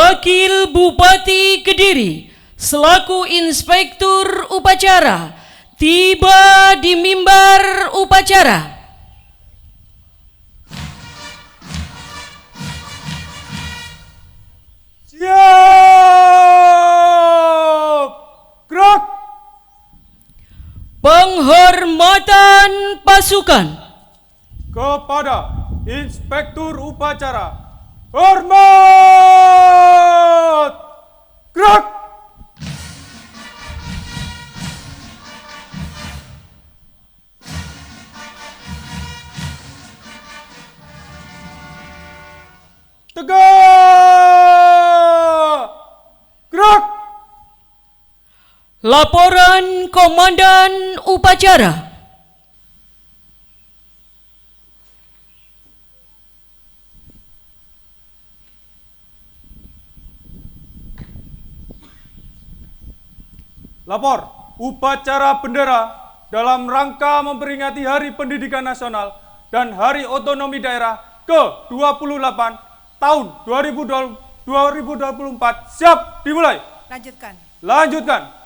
Wakil Bupati Kediri selaku Inspektur Upacara tiba di mimbar upacara. Siap! Gerak! Penghormatan pasukan Kepada Inspektur Upacara. Hormat! Gerak! Tegak! Gerak! Laporan Komandan Upacara. Lapor, upacara bendera dalam rangka memperingati Hari Pendidikan Nasional dan Hari Otonomi Daerah ke-28 tahun 2024 siap dimulai. Lanjutkan. Lanjutkan.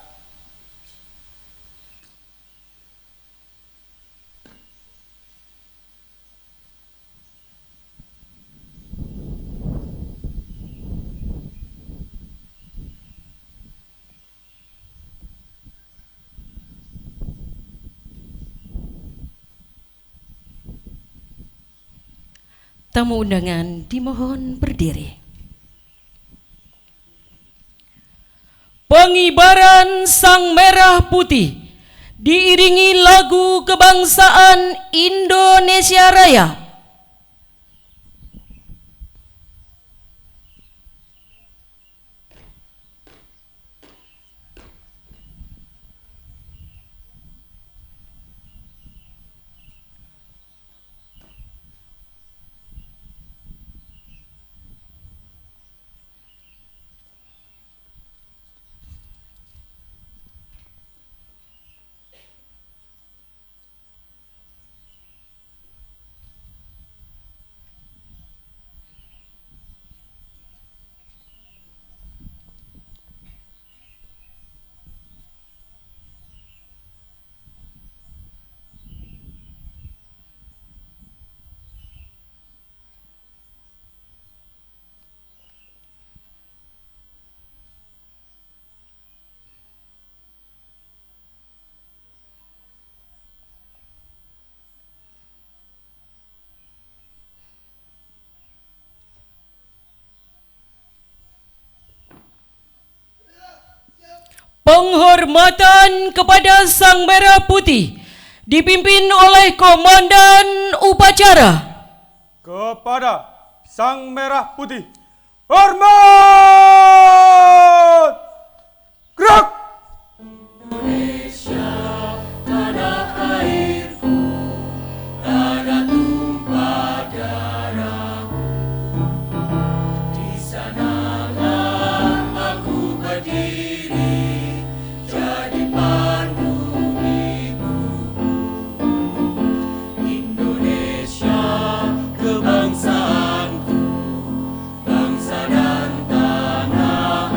Tamu undangan dimohon berdiri. Pengibaran Sang Merah Putih diiringi lagu kebangsaan Indonesia Raya. Penghormatan kepada Sang Merah Putih dipimpin oleh Komandan Upacara. Kepada Sang Merah Putih. Hormat! Gerak! Bangsa dan tanah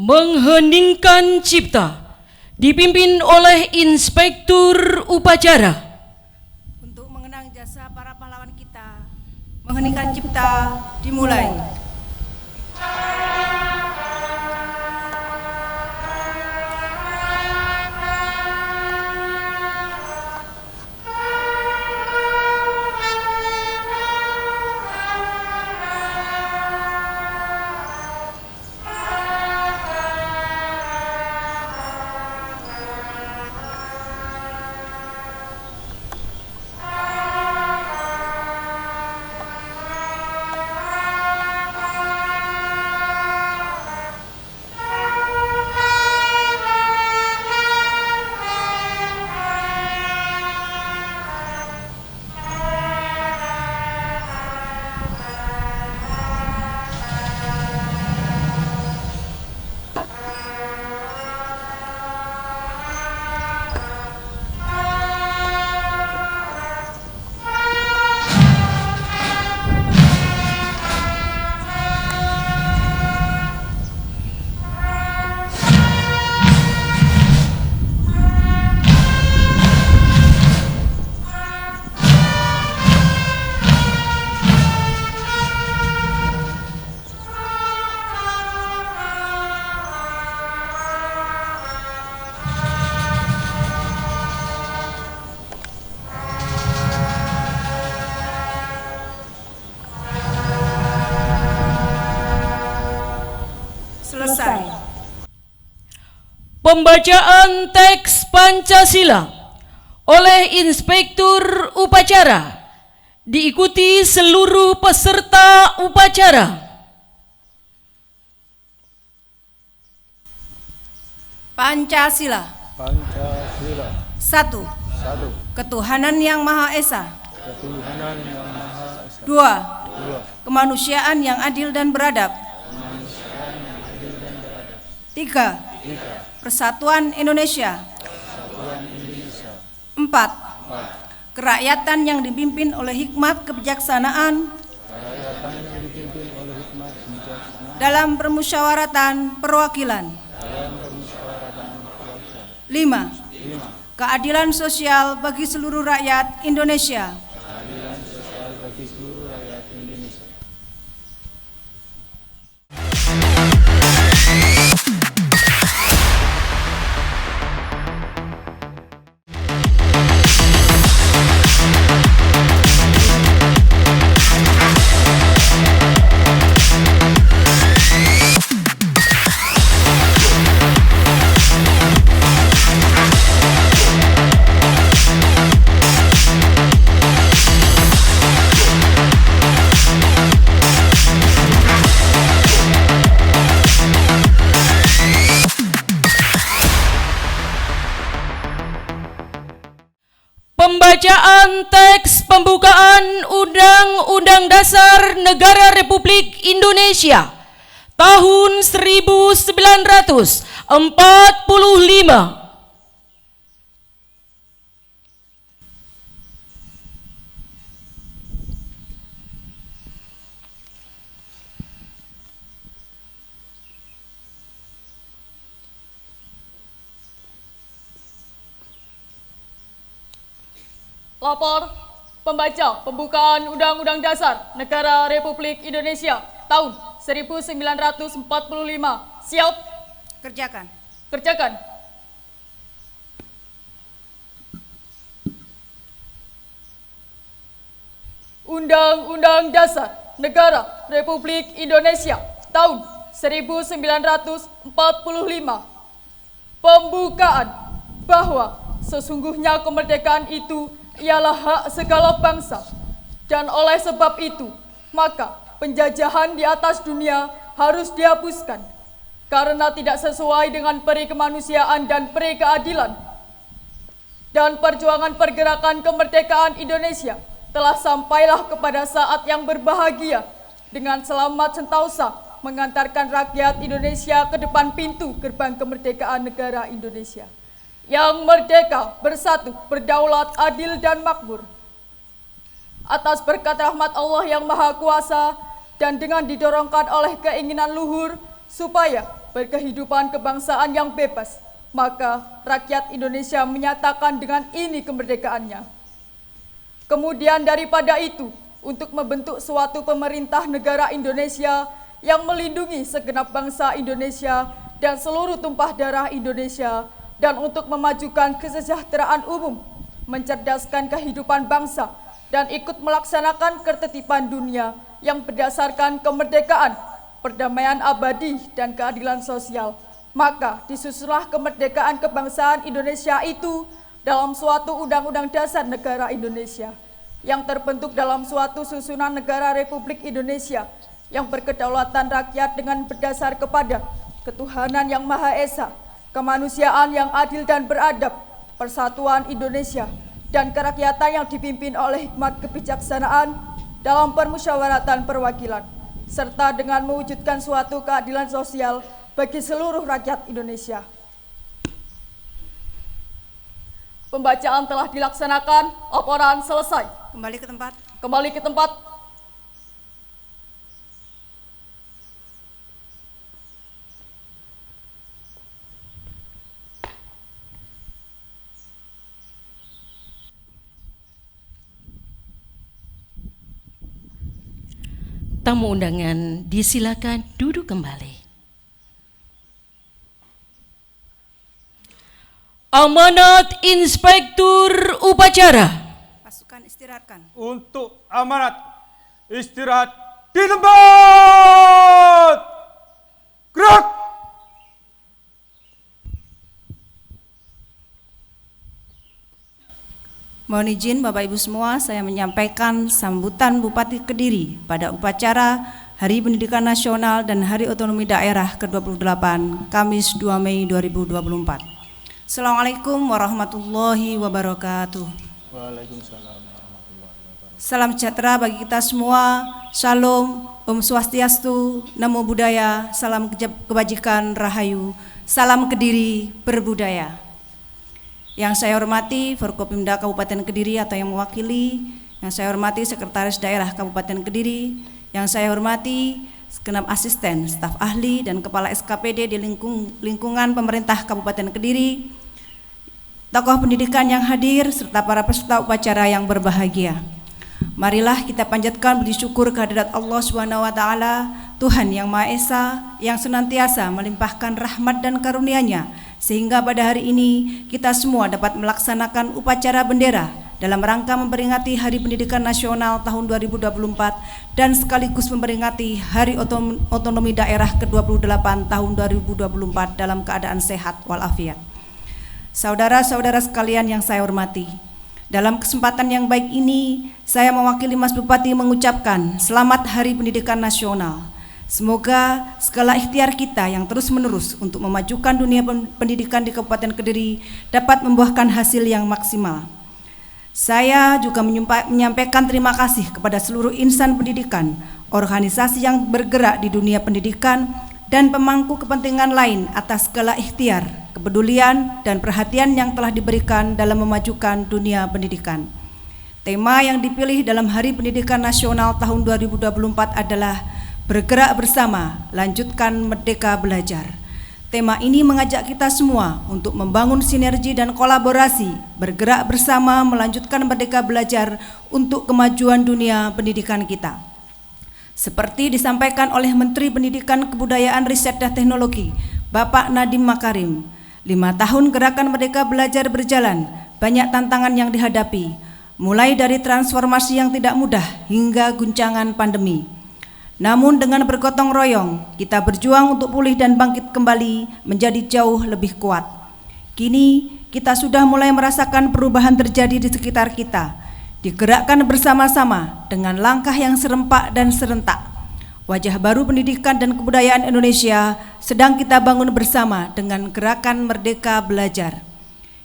mengheningkan cipta dipimpin oleh Inspektur Upacara. Untuk mengenang jasa para pahlawan kita, mengheningkan cipta dimulai. Selesai. Pembacaan teks Pancasila oleh Inspektur Upacara diikuti seluruh peserta upacara. Pancasila. Pancasila. 1. Ketuhanan yang Maha Esa. Ketuhanan yang Maha Esa. 2. Kemanusiaan yang adil dan beradab. 3. Persatuan Indonesia. 4. Kerakyatan yang dipimpin oleh hikmat kebijaksanaan dalam permusyawaratan perwakilan. 5. Keadilan sosial bagi seluruh rakyat Indonesia. Pembacaan teks pembukaan Undang-Undang Dasar Negara Republik Indonesia tahun 1945. Lapor pembaca pembukaan Undang-Undang Dasar Negara Republik Indonesia tahun 1945. Siap? Kerjakan. Kerjakan. Undang-Undang Dasar Negara Republik Indonesia tahun 1945. Pembukaan bahwa sesungguhnya kemerdekaan itu ialah hak segala bangsa, dan oleh sebab itu maka penjajahan di atas dunia harus dihapuskan karena tidak sesuai dengan peri kemanusiaan dan peri keadilan. Dan perjuangan pergerakan kemerdekaan Indonesia telah sampailah kepada saat yang berbahagia dengan selamat sentosa mengantarkan rakyat Indonesia ke depan pintu gerbang kemerdekaan negara Indonesia yang merdeka, bersatu, berdaulat, adil, dan makmur. Atas berkat rahmat Allah yang Maha Kuasa dan dengan didorongkan oleh keinginan luhur supaya berkehidupan kebangsaan yang bebas, maka rakyat Indonesia menyatakan dengan ini kemerdekaannya. Kemudian daripada itu, untuk membentuk suatu pemerintah negara Indonesia yang melindungi segenap bangsa Indonesia dan seluruh tumpah darah Indonesia, dan untuk memajukan kesejahteraan umum, mencerdaskan kehidupan bangsa, dan ikut melaksanakan ketertiban dunia yang berdasarkan kemerdekaan, perdamaian abadi, dan keadilan sosial. Maka disusunlah kemerdekaan kebangsaan Indonesia itu dalam suatu Undang-Undang Dasar Negara Indonesia yang terbentuk dalam suatu susunan negara Republik Indonesia yang berkedaulatan rakyat dengan berdasar kepada ketuhanan yang Maha Esa, kemanusiaan yang adil dan beradab, persatuan Indonesia, dan kerakyatan yang dipimpin oleh hikmat kebijaksanaan dalam permusyawaratan perwakilan, serta dengan mewujudkan suatu keadilan sosial bagi seluruh rakyat Indonesia. Pembacaan telah dilaksanakan, laporan selesai. Kembali ke tempat. Kembali ke tempat. Tamu undangan disilakan duduk kembali. Amanat Inspektur Upacara. Pasukan istirahatkan. Untuk amanat, istirahat di tempat. Gerak! Mohon izin Bapak Ibu semua, saya menyampaikan sambutan Bupati Kediri pada upacara Hari Pendidikan Nasional dan Hari Otonomi Daerah ke-28, Kamis 2 Mei 2024. Assalamualaikum warahmatullahi wabarakatuh. Waalaikumsalam. Salam sejahtera bagi kita semua. Shalom, Om Swastiastu, Namo Buddhaya, salam kebajikan, Rahayu, salam Kediri berbudaya. Yang saya hormati Forkopimda Kabupaten Kediri atau yang mewakili, yang saya hormati Sekretaris Daerah Kabupaten Kediri, yang saya hormati segenap asisten, staf ahli, dan kepala SKPD di lingkungan pemerintah Kabupaten Kediri, tokoh pendidikan yang hadir, serta para peserta upacara yang berbahagia. Marilah kita panjatkan puji syukur kehadirat Allah SWT, Tuhan yang Maha Esa, yang senantiasa melimpahkan rahmat dan karunia-Nya, sehingga pada hari ini kita semua dapat melaksanakan upacara bendera dalam rangka memperingati Hari Pendidikan Nasional tahun 2024 dan sekaligus memperingati Hari Otonomi Daerah ke-28 tahun 2024 dalam keadaan sehat walafiat. Saudara-saudara sekalian yang saya hormati, dalam kesempatan yang baik ini saya mewakili Mas Bupati mengucapkan Selamat Hari Pendidikan Nasional. Semoga segala ikhtiar kita yang terus-menerus untuk memajukan dunia pendidikan di Kabupaten Kediri dapat membuahkan hasil yang maksimal. Saya juga menyampaikan terima kasih kepada seluruh insan pendidikan, organisasi yang bergerak di dunia pendidikan, dan pemangku kepentingan lain atas segala ikhtiar, kepedulian, dan perhatian yang telah diberikan dalam memajukan dunia pendidikan. Tema yang dipilih dalam Hari Pendidikan Nasional tahun 2024 adalah Bergerak Bersama, Lanjutkan Merdeka Belajar. Tema ini mengajak kita semua untuk membangun sinergi dan kolaborasi, bergerak bersama melanjutkan Merdeka Belajar untuk kemajuan dunia pendidikan kita. Seperti disampaikan oleh Menteri Pendidikan, Kebudayaan, Riset dan Teknologi, Bapak Nadiem Makarim, 5 tahun Gerakan Merdeka Belajar berjalan, banyak tantangan yang dihadapi, mulai dari transformasi yang tidak mudah hingga guncangan pandemi. Namun dengan bergotong royong, kita berjuang untuk pulih dan bangkit kembali menjadi jauh lebih kuat. Kini kita sudah mulai merasakan perubahan terjadi di sekitar kita, digerakkan bersama-sama dengan langkah yang serempak dan serentak. Wajah baru pendidikan dan kebudayaan Indonesia sedang kita bangun bersama dengan Gerakan Merdeka Belajar.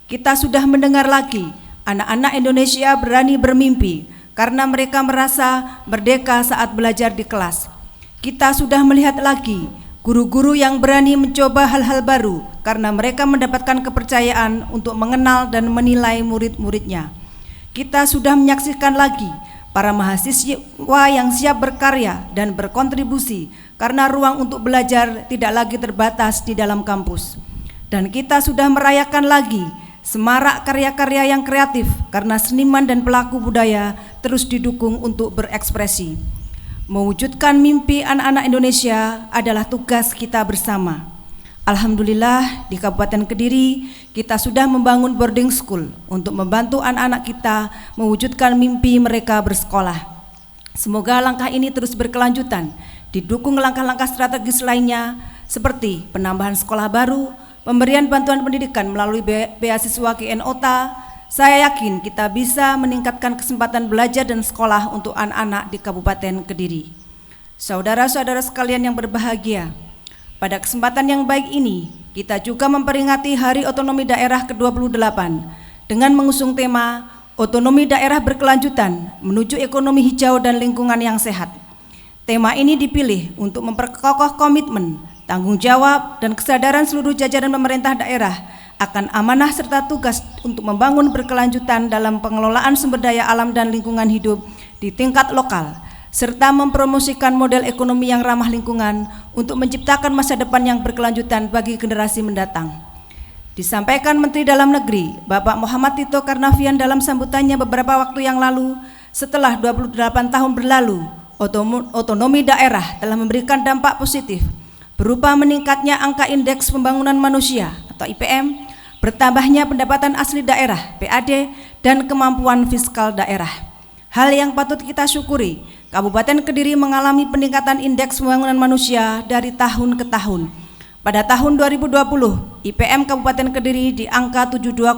Kita sudah mendengar lagi, anak-anak Indonesia berani bermimpi, karena mereka merasa merdeka saat belajar di kelas. Kita sudah melihat lagi guru-guru yang berani mencoba hal-hal baru karena mereka mendapatkan kepercayaan untuk mengenal dan menilai murid-muridnya. Kita sudah menyaksikan lagi para mahasiswa yang siap berkarya dan berkontribusi karena ruang untuk belajar tidak lagi terbatas di dalam kampus. Dan kita sudah merayakan lagi semarak karya-karya yang kreatif karena seniman dan pelaku budaya terus didukung untuk berekspresi. Mewujudkan mimpi anak-anak Indonesia adalah tugas kita bersama. Alhamdulillah di Kabupaten Kediri kita sudah membangun boarding school untuk membantu anak-anak kita mewujudkan mimpi mereka bersekolah. Semoga langkah ini terus berkelanjutan, didukung langkah-langkah strategis lainnya seperti penambahan sekolah baru, pemberian bantuan pendidikan melalui beasiswa KNOTA. Saya yakin kita bisa meningkatkan kesempatan belajar dan sekolah untuk anak-anak di Kabupaten Kediri. Saudara-saudara sekalian yang berbahagia, pada kesempatan yang baik ini, kita juga memperingati Hari Otonomi Daerah ke-28 dengan mengusung tema Otonomi Daerah Berkelanjutan Menuju Ekonomi Hijau dan Lingkungan yang Sehat. Tema ini dipilih untuk memperkokoh komitmen, tanggung jawab, dan kesadaran seluruh jajaran pemerintah daerah akan amanah serta tugas untuk membangun berkelanjutan dalam pengelolaan sumber daya alam dan lingkungan hidup di tingkat lokal, serta mempromosikan model ekonomi yang ramah lingkungan untuk menciptakan masa depan yang berkelanjutan bagi generasi mendatang. Disampaikan Menteri Dalam Negeri Bapak Muhammad Tito Karnavian dalam sambutannya beberapa waktu yang lalu, setelah 28 tahun berlalu, otonomi daerah telah memberikan dampak positif berupa meningkatnya angka indeks pembangunan manusia atau IPM, bertambahnya pendapatan asli daerah PAD, dan kemampuan fiskal daerah. Hal yang patut kita syukuri, Kabupaten Kediri mengalami peningkatan indeks pembangunan manusia dari tahun ke tahun. Pada tahun 2020, IPM Kabupaten Kediri di angka 72,65,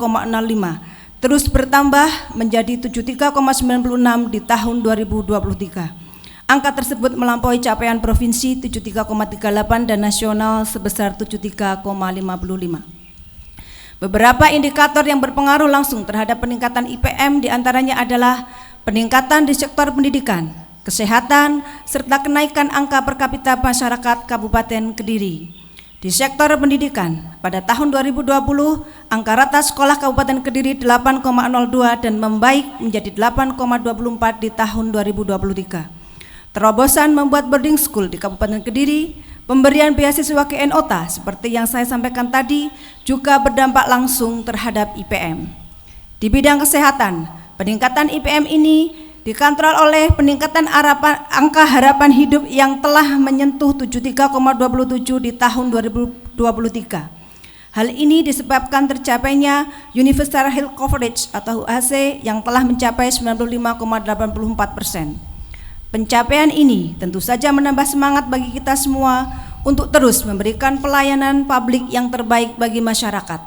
terus bertambah menjadi 73,96 di tahun 2023. Angka tersebut melampaui capaian provinsi 73,38 dan nasional sebesar 73,55. Beberapa indikator yang berpengaruh langsung terhadap peningkatan IPM diantaranya adalah peningkatan di sektor pendidikan, kesehatan, serta kenaikan angka per kapita masyarakat Kabupaten Kediri. Di sektor pendidikan, pada tahun 2020, angka rata sekolah Kabupaten Kediri 8,02 dan membaik menjadi 8,24 di tahun 2023. Terobosan membuat boarding school di Kabupaten Kediri, pemberian beasiswa KNOTA seperti yang saya sampaikan tadi juga berdampak langsung terhadap IPM. Di bidang kesehatan, peningkatan IPM ini dikontrol oleh peningkatan angka harapan hidup yang telah menyentuh 73,27 di tahun 2023. Hal ini disebabkan tercapainya Universal Health Coverage atau UHC yang telah mencapai 95,84%. Pencapaian ini tentu saja menambah semangat bagi kita semua untuk terus memberikan pelayanan publik yang terbaik bagi masyarakat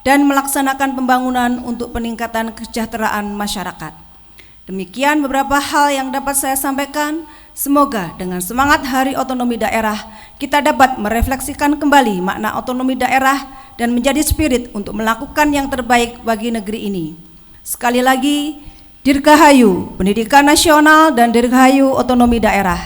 dan melaksanakan pembangunan untuk peningkatan kesejahteraan masyarakat. Demikian beberapa hal yang dapat saya sampaikan. Semoga dengan semangat Hari Otonomi Daerah kita dapat merefleksikan kembali makna otonomi daerah dan menjadi spirit untuk melakukan yang terbaik bagi negeri ini. Sekali lagi, Dirgahayu Pendidikan Nasional dan Dirgahayu Otonomi Daerah.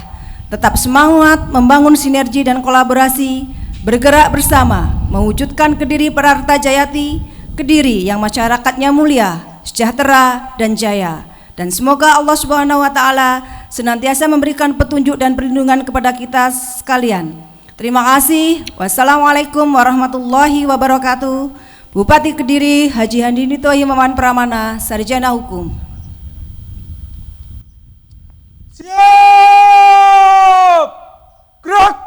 Tetap semangat membangun sinergi dan kolaborasi, bergerak bersama mewujudkan Kediri Prarta Jayati, Kediri yang masyarakatnya mulia, sejahtera, dan jaya. Dan semoga Allah Subhanahu wa Ta'ala senantiasa memberikan petunjuk dan perlindungan kepada kita sekalian. Terima kasih. Wassalamualaikum warahmatullahi wabarakatuh. Bupati Kediri Haji Handinito Himawan Pramana, Sarjana Hukum. Siap! Gerak!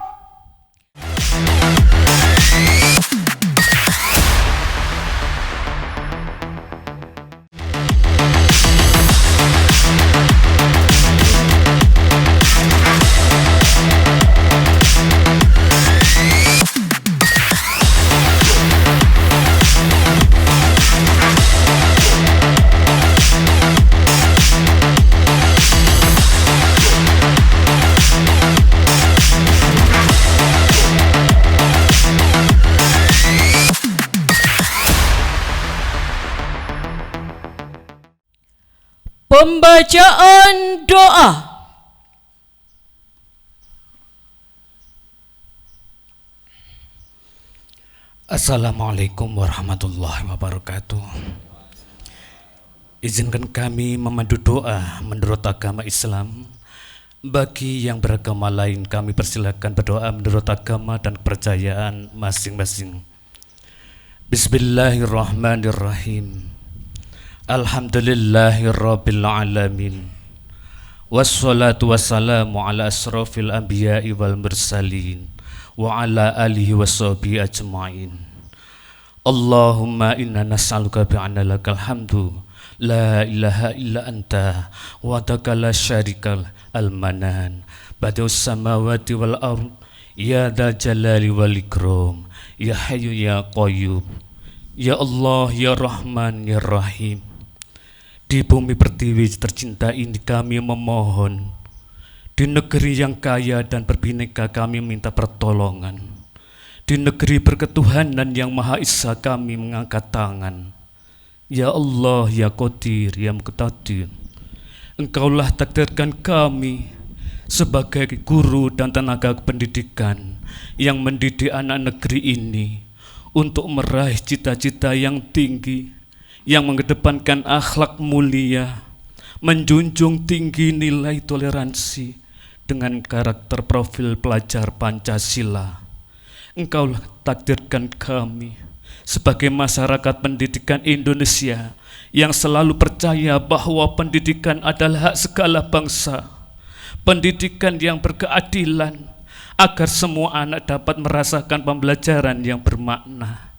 Pembacaan doa. Assalamualaikum warahmatullahi wabarakatuh. Izinkan kami memandu doa menurut agama Islam. Bagi yang beragama lain, kami persilakan berdoa menurut agama dan kepercayaan masing-masing. Bismillahirrahmanirrahim. Alhamdulillahirabbil alamin. Wassalatu wassalamu ala asrofil anbiya'i wal mursalin wa ala alihi washabihi ajma'in. Allahumma inna nas'aluka bi'anna lakal hamdu la ilaha illa anta wahdaka la syarika al-manan badi'us samawati wal ard ya dzal jalali wal ikram ya hayyu ya qayyum ya Allah ya Rahman ya Rahim. Di bumi pertiwi tercinta ini kami memohon, di negeri yang kaya dan berbineka kami minta pertolongan, di negeri berketuhanan yang Maha Esa kami mengangkat tangan. Ya Allah, ya Qadir, ya Muqtadir, Engkaulah takdirkan kami sebagai guru dan tenaga pendidikan yang mendidik anak negeri ini untuk meraih cita-cita yang tinggi, yang mengedepankan akhlak mulia, menjunjung tinggi nilai toleransi dengan karakter profil pelajar Pancasila. Engkaulah takdirkan kami sebagai masyarakat pendidikan Indonesia yang selalu percaya bahwa pendidikan adalah hak segala bangsa, pendidikan yang berkeadilan agar semua anak dapat merasakan pembelajaran yang bermakna.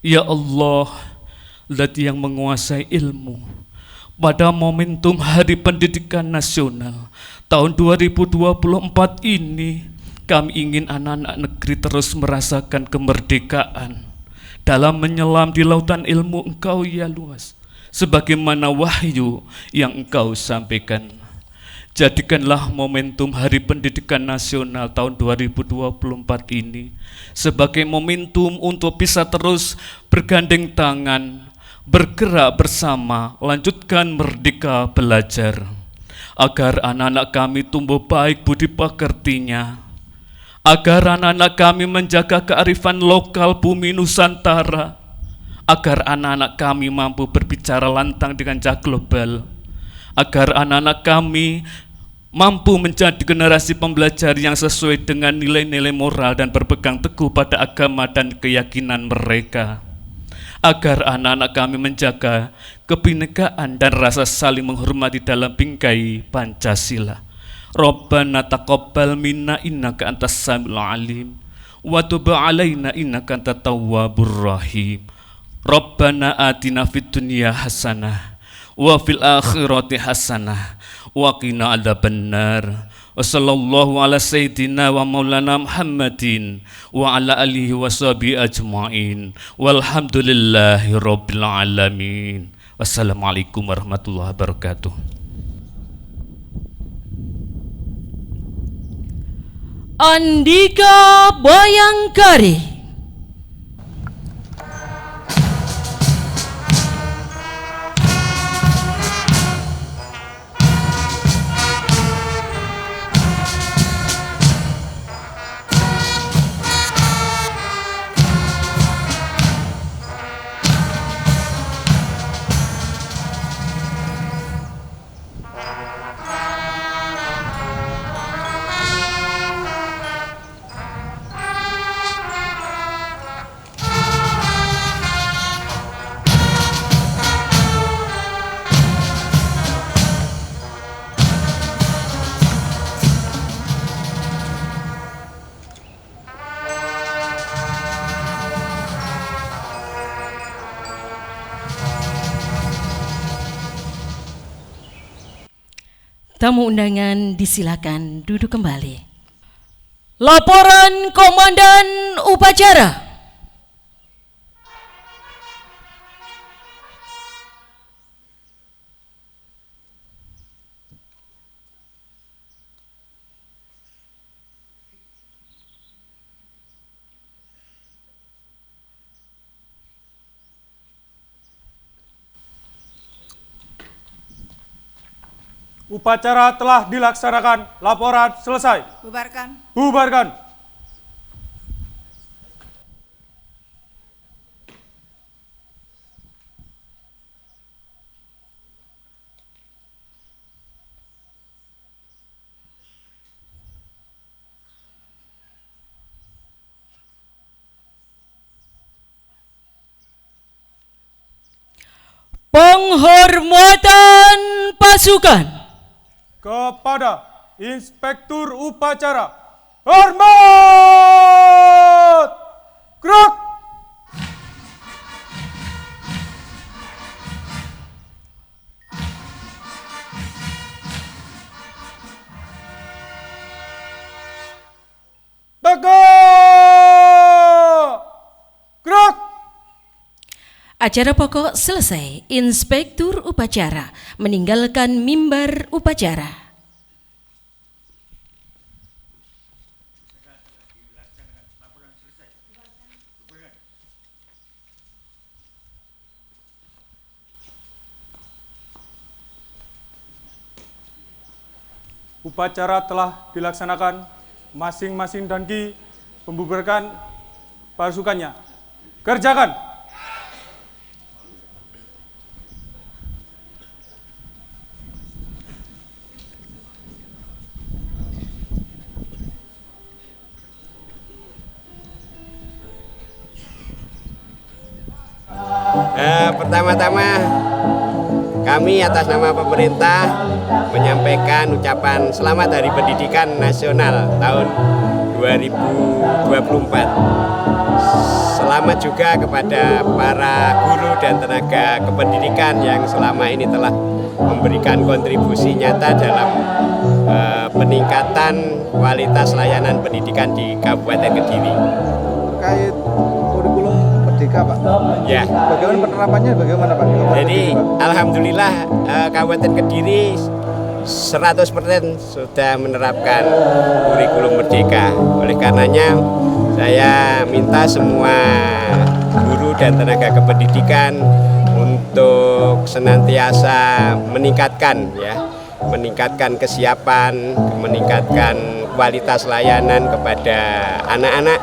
Ya Allah, Zat yang menguasai ilmu, pada momentum Hari Pendidikan Nasional tahun 2024 ini, kami ingin anak-anak negeri terus merasakan kemerdekaan dalam menyelam di lautan ilmu Engkau ya luas, sebagaimana wahyu yang Engkau sampaikan. Jadikanlah momentum Hari Pendidikan Nasional tahun 2024 ini sebagai momentum untuk bisa terus bergandeng tangan, bergerak bersama, lanjutkan merdeka belajar, agar anak-anak kami tumbuh baik budi pekertinya, agar anak-anak kami menjaga kearifan lokal bumi Nusantara, agar anak-anak kami mampu berbicara lantang dengan cak global, agar anak-anak kami mampu menjadi generasi pembelajar yang sesuai dengan nilai-nilai moral dan berpegang teguh pada agama dan keyakinan mereka, agar anak-anak kami menjaga kebinekaan dan rasa saling menghormati dalam bingkai Pancasila. Rabbana taqabbal minna innaka antas samiul alim wa tub alaina innaka antat tawwabur rahim. Rabbana atina fid dunya hasanah wa fil akhirati hasanah wa qina adzabannar. Wa sallallahu ala sayyidina wa maulana Muhammadin wa ala alihi wa sahbihi ajma'in walhamdulillahi rabbil alamin. Wassalamualaikum warahmatullahi wabarakatuh. Andika Bayangkari. Tamu undangan disilakan duduk kembali. Laporan Komandan Upacara. Upacara telah dilaksanakan. Laporan selesai. Bubarkan. Bubarkan. Penghormatan pasukan. Kepada Inspektur Upacara, hormat! Gerak! Tegak! Gerak! Acara pokok selesai. Inspektur upacara meninggalkan mimbar upacara. Upacara telah dilaksanakan, masing-masing danki membubarkan pasukannya. Kerjakan! Pertama-tama kami atas nama pemerintah menyampaikan ucapan selamat Hari Pendidikan Nasional tahun 2024. Selamat juga kepada para guru dan tenaga kependidikan yang selama ini telah memberikan kontribusi nyata dalam peningkatan kualitas layanan pendidikan di Kabupaten Kediri. Terkait kurikulum Merdeka, Pak. Ya. Bagaimana penerapannya? Bagaimana, Pak? Jadi alhamdulillah Kabupaten Kediri 100% sudah menerapkan kurikulum Merdeka. Oleh karenanya saya minta semua guru dan tenaga kependidikan untuk senantiasa meningkatkan kesiapan, meningkatkan kualitas layanan kepada anak-anak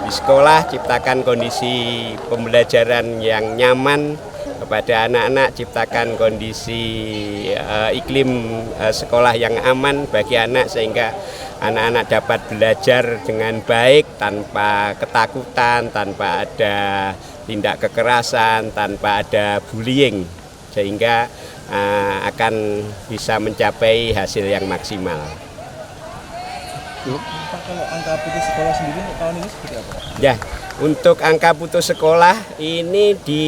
di sekolah, ciptakan kondisi pembelajaran yang nyaman kepada anak-anak, ciptakan kondisi iklim sekolah yang aman bagi anak sehingga anak-anak dapat belajar dengan baik tanpa ketakutan, tanpa ada tindak kekerasan, tanpa ada bullying sehingga akan bisa mencapai hasil yang maksimal. Pak, kalau angka putus sekolah sendiri tahun ini seperti apa? Ya, untuk angka putus sekolah ini di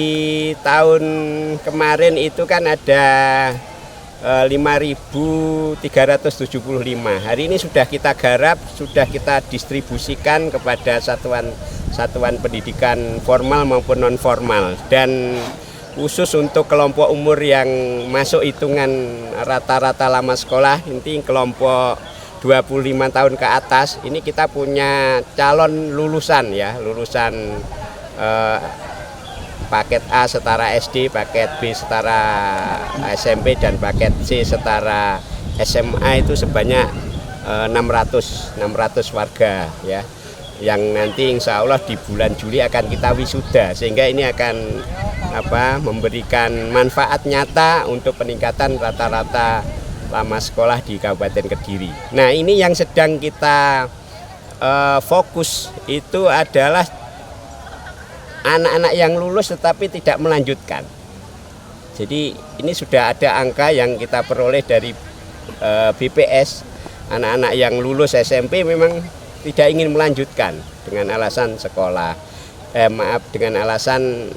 tahun kemarin itu kan ada 5.375. Hari ini sudah kita garap, sudah kita distribusikan kepada satuan pendidikan formal maupun non formal, dan khusus untuk kelompok umur yang masuk hitungan rata-rata lama sekolah, ini kelompok 25 tahun ke atas, ini kita punya calon lulusan paket A setara SD, paket B setara SMP, dan paket C setara SMA itu sebanyak 600 warga ya, yang nanti insya Allah di bulan Juli akan kita wisuda, sehingga ini akan memberikan manfaat nyata untuk peningkatan rata-rata lama sekolah di Kabupaten Kediri. Nah, ini yang sedang kita fokus itu adalah anak-anak yang lulus tetapi tidak melanjutkan. Jadi ini sudah ada angka yang kita peroleh dari BPS, anak-anak yang lulus SMP memang tidak ingin melanjutkan dengan alasan dengan alasan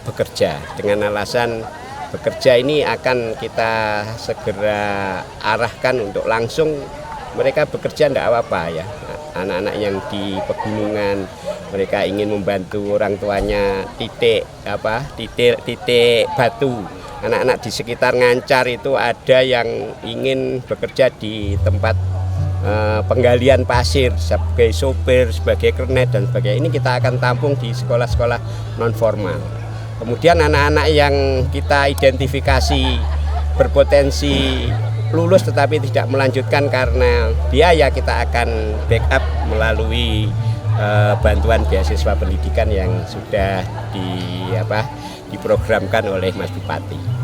bekerja. Dengan alasan bekerja ini akan kita segera arahkan untuk langsung mereka bekerja, tidak apa-apa ya. Anak-anak yang di pegunungan, mereka ingin membantu orang tuanya titik batu. Anak-anak di sekitar Ngancar itu ada yang ingin bekerja di tempat penggalian pasir sebagai sopir, sebagai kernet dan sebagainya. Ini kita akan tampung di sekolah-sekolah non formal. Kemudian anak-anak yang kita identifikasi berpotensi lulus tetapi tidak melanjutkan karena biaya, kita akan backup melalui bantuan beasiswa pendidikan yang sudah diprogramkan oleh Mas Bupati.